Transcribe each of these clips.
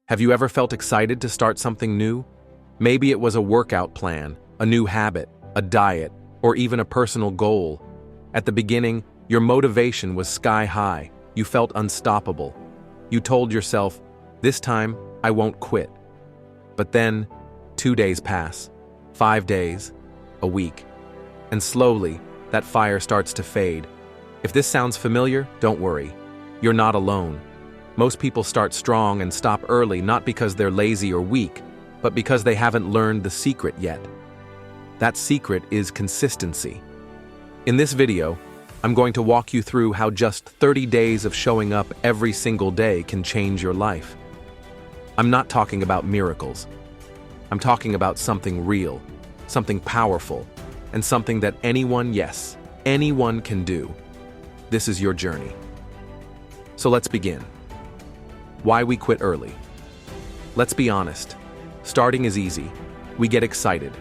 Have you ever felt excited to start something new? Maybe it was a workout plan, a new habit, a diet, or even a personal goal. At the beginning, your motivation was sky high. You felt unstoppable. You told yourself, "This time, I won't quit." But then, 2 days pass, 5 days, a week, and slowly, that fire starts to fade. If this sounds familiar, don't worry. You're not alone. Most people start strong and stop early not because they're lazy or weak, but because they haven't learned the secret yet. That secret is consistency. In this video, I'm going to walk you through how just 30 days of showing up every single day can change your life. I'm not talking about miracles. I'm talking about something real, something powerful, and something that anyone, yes, anyone can do. This is your journey. So let's begin. Why we quit early. Let's be honest. Starting is easy. We get excited.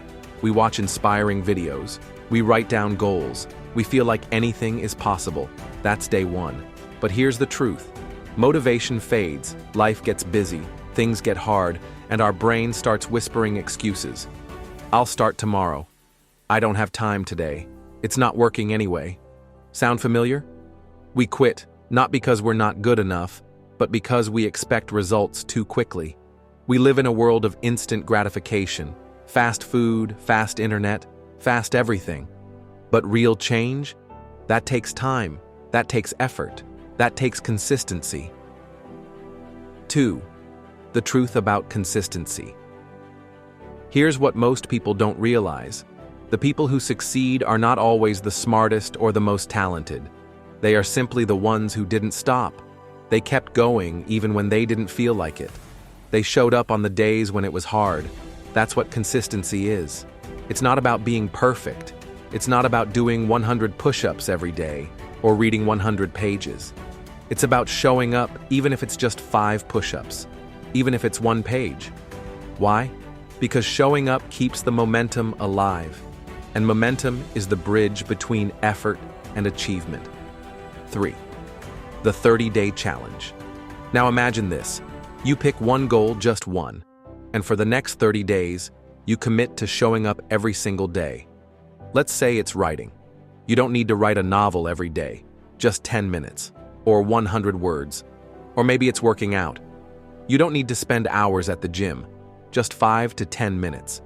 We watch inspiring videos. We write down goals. We feel like anything is possible. That's day one. But here's the truth. Motivation fades, life gets busy, things get hard, and our brain starts whispering excuses. I'll start tomorrow. I don't have time today. It's not working anyway. Sound familiar? We quit, not because we're not good enough, but because we expect results too quickly. We live in a world of instant gratification, fast food, fast internet, fast everything. But real change? That takes time, that takes effort, that takes consistency. 2. The truth about consistency. Here's what most people don't realize. The people who succeed are not always the smartest or the most talented. They are simply the ones who didn't stop. They kept going even when they didn't feel like it. They showed up on the days when it was hard. That's what consistency is. It's not about being perfect. It's not about doing 100 push-ups every day or reading 100 pages. It's about showing up even if it's just 5 push-ups, even if it's 1 page. Why? Because showing up keeps the momentum alive, and momentum is the bridge between effort and achievement. 3. The 30-day challenge. Now imagine this. You pick one goal, just one, and for the next 30 days, you commit to showing up every single day. Let's say it's writing. You don't need to write a novel every day, just 10 minutes, or 100 words. Or maybe it's working out. You don't need to spend hours at the gym, just 5 to 10 minutes.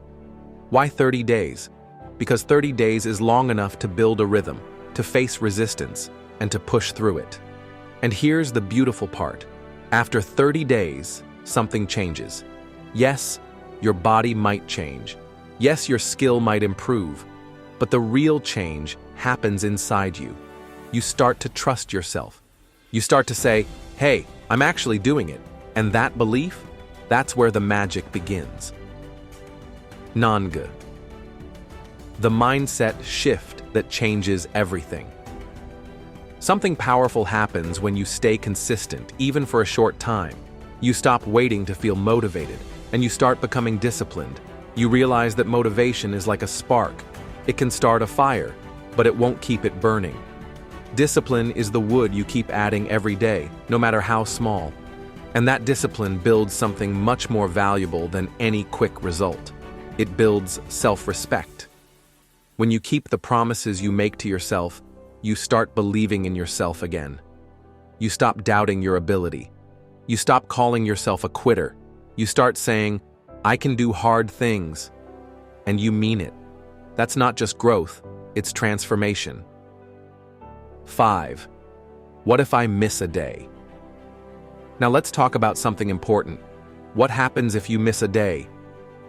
Why 30 days? Because 30 days is long enough to build a rhythm, to face resistance, and to push through it. And here's the beautiful part. After 30 days, something changes. Yes, your body might change. Yes, your skill might improve. But the real change happens inside you. You start to trust yourself. You start to say, "Hey, I'm actually doing it." And that belief, that's where the magic begins. 4. The mindset shift that changes everything. Something powerful happens when you stay consistent, even for a short time. You stop waiting to feel motivated, and you start becoming disciplined. You realize that motivation is like a spark. It can start a fire, but it won't keep it burning. Discipline is the wood you keep adding every day, no matter how small. And that discipline builds something much more valuable than any quick result. It builds self-respect. When you keep the promises you make to yourself, you start believing in yourself again. You stop doubting your ability. You stop calling yourself a quitter. You start saying, "I can do hard things." And you mean it. That's not just growth, it's transformation. 5. What if I miss a day? Now let's talk about something important. What happens if you miss a day?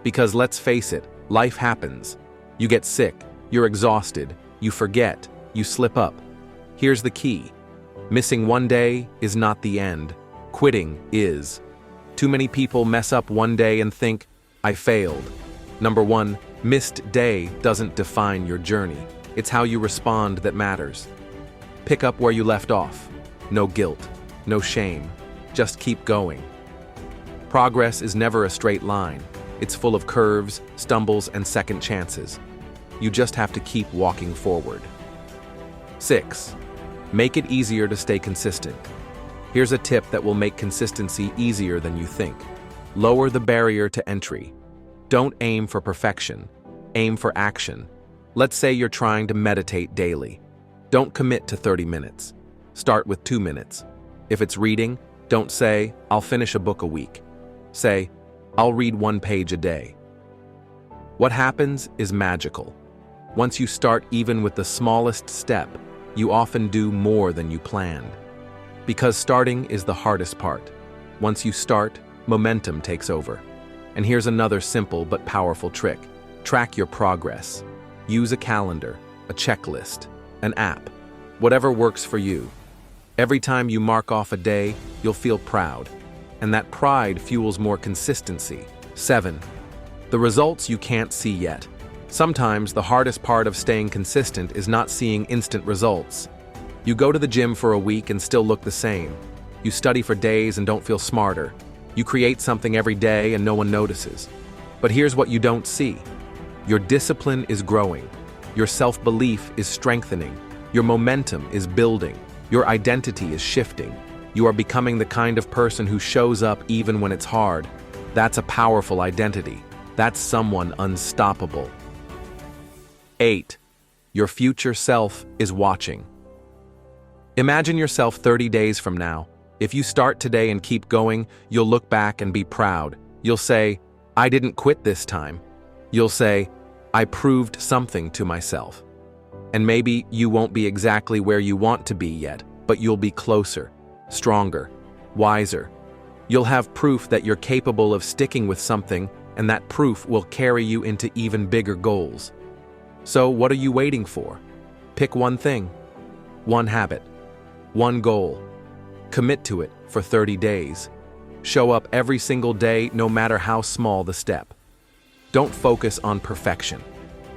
Because let's face it, life happens. You get sick, you're exhausted, you forget, you slip up. Here's the key. Missing one day is not the end. Quitting is. Too many people mess up one day and think, "I failed." Number 1, missed day doesn't define your journey. It's how you respond that matters. Pick up where you left off. No guilt, no shame. Just keep going. Progress is never a straight line. It's full of curves, stumbles, and second chances. You just have to keep walking forward. 6. Make it easier to stay consistent. Here's a tip that will make consistency easier than you think. Lower the barrier to entry. Don't aim for perfection. Aim for action. Let's say you're trying to meditate daily. Don't commit to 30 minutes. Start with 2 minutes. If it's reading, don't say, "I'll finish a book a week." Say, "I'll read 1 page a day." What happens is magical. Once you start even with the smallest step, you often do more than you planned. Because starting is the hardest part. Once you start, momentum takes over. And here's another simple but powerful trick. Track your progress. Use a calendar, a checklist, an app, whatever works for you. Every time you mark off a day, you'll feel proud. And that pride fuels more consistency. 7. The results you can't see yet. Sometimes the hardest part of staying consistent is not seeing instant results. You go to the gym for a week and still look the same. You study for days and don't feel smarter. You create something every day and no one notices. But here's what you don't see. Your discipline is growing. Your self-belief is strengthening. Your momentum is building. Your identity is shifting. You are becoming the kind of person who shows up even when it's hard. That's a powerful identity. That's someone unstoppable. 8. Your future self is watching. Imagine yourself 30 days from now. If you start today and keep going, you'll look back and be proud. You'll say, "I didn't quit this time." You'll say, "I proved something to myself." And maybe you won't be exactly where you want to be yet, but you'll be closer, stronger, wiser. You'll have proof that you're capable of sticking with something, and that proof will carry you into even bigger goals. So what are you waiting for? Pick one thing, one habit, one goal. Commit to it for 30 days. Show up every single day, no matter how small the step. Don't focus on perfection.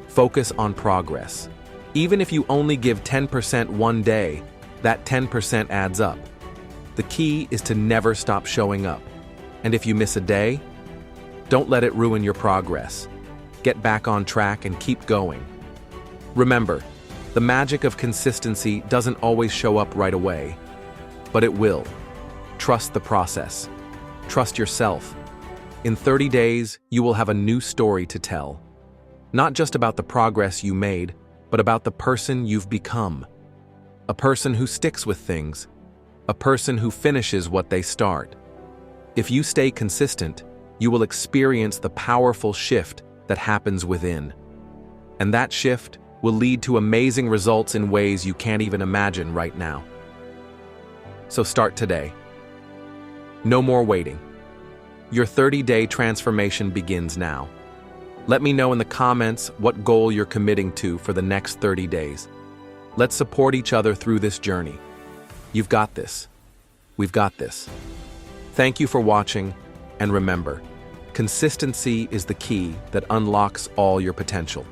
Focus on progress. Even if you only give 10% one day, that 10% adds up. The key is to never stop showing up. And if you miss a day, don't let it ruin your progress. Get back on track and keep going. Remember, the magic of consistency doesn't always show up right away, but it will. Trust the process. Trust yourself. In 30 days, you will have a new story to tell. Not just about the progress you made, but about the person you've become. A person who sticks with things. A person who finishes what they start. If you stay consistent, you will experience the powerful shift that happens within. And that shift will lead to amazing results in ways you can't even imagine right now. So start today. No more waiting. Your 30-day transformation begins now. Let me know in the comments what goal you're committing to for the next 30 days. Let's support each other through this journey. You've got this. We've got this. Thank you for watching, and remember, consistency is the key that unlocks all your potential.